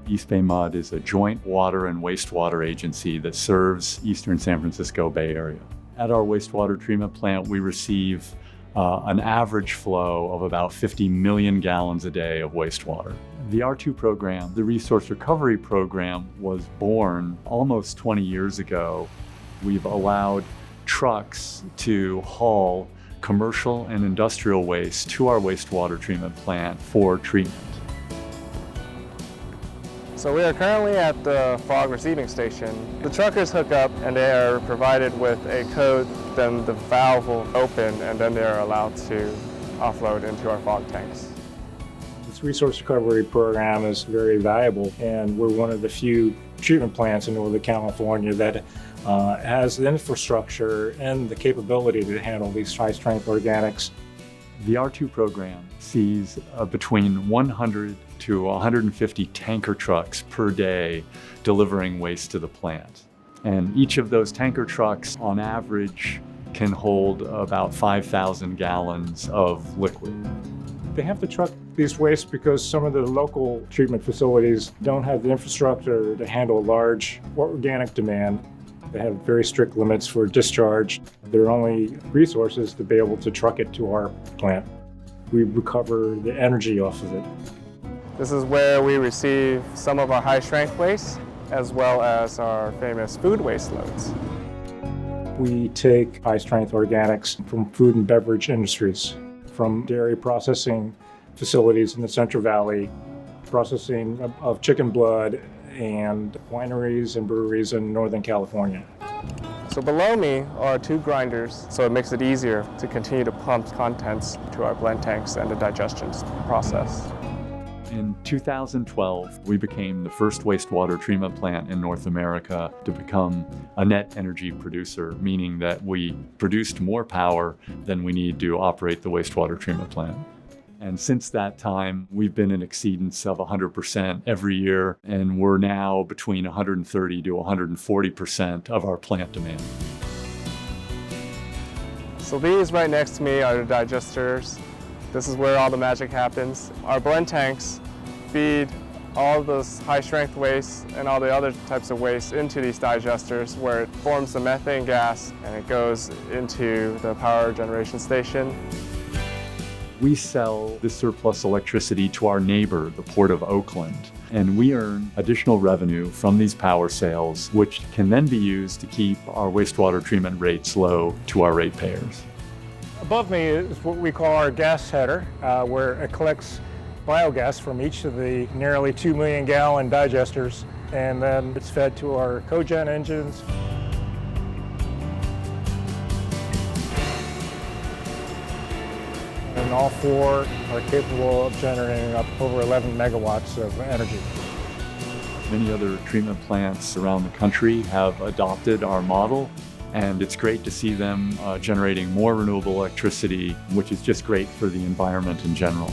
EBMUD is a joint water and wastewater agency that serves Eastern San Francisco Bay Area. At our wastewater treatment plant, we receive an average flow of about 50 million gallons a day of wastewater. The R2 program, the Resource Recovery Program, was born almost 20 years ago. We've allowed trucks to haul commercial and industrial waste to our wastewater treatment plant for treatment. So we are currently at the fog receiving station. The truckers hook up and they are provided with a code, then the valve will open and then they are allowed to offload into our fog tanks. This resource recovery program is very valuable, and we're one of the few treatment plants in Northern California that has the infrastructure and the capability to handle these high-strength organics. The R2 program sees between 100 to 150 tanker trucks per day delivering waste to the plant. And each of those tanker trucks, on average, can hold about 5,000 gallons of liquid. They have to truck these wastes because some of the local treatment facilities don't have the infrastructure to handle large organic demand. They have very strict limits for discharge. Their only resources to be able to truck it to our plant. We recover the energy off of it. This is where we receive some of our high-strength waste, as well as our famous food waste loads. We take high-strength organics from food and beverage industries, from dairy processing facilities in the Central Valley, processing of chicken blood, and wineries and breweries in Northern California. So below me are two grinders, so it makes it easier to continue to pump contents to our blend tanks and the digestion process. In 2012, we became the first wastewater treatment plant in North America to become a net energy producer, meaning that we produced more power than we need to operate the wastewater treatment plant. And since that time, we've been in exceedance of 100% every year, and we're now between 130 to 140% of our plant demand. So these right next to me are the digesters. This is where all the magic happens. Our blend tanks feed all of this high-strength waste and all the other types of waste into these digesters, where it forms the methane gas and it goes into the power generation station. We sell the surplus electricity to our neighbor, the Port of Oakland, and we earn additional revenue from these power sales, which can then be used to keep our wastewater treatment rates low to our ratepayers. Above me is what we call our gas header, where it collects biogas from each of the nearly 2 million gallon digesters, and then it's fed to our cogen engines. And all four are capable of generating up over 11 megawatts of energy. Many other treatment plants around the country have adopted our model, and it's great to see them generating more renewable electricity, which is just great for the environment in general.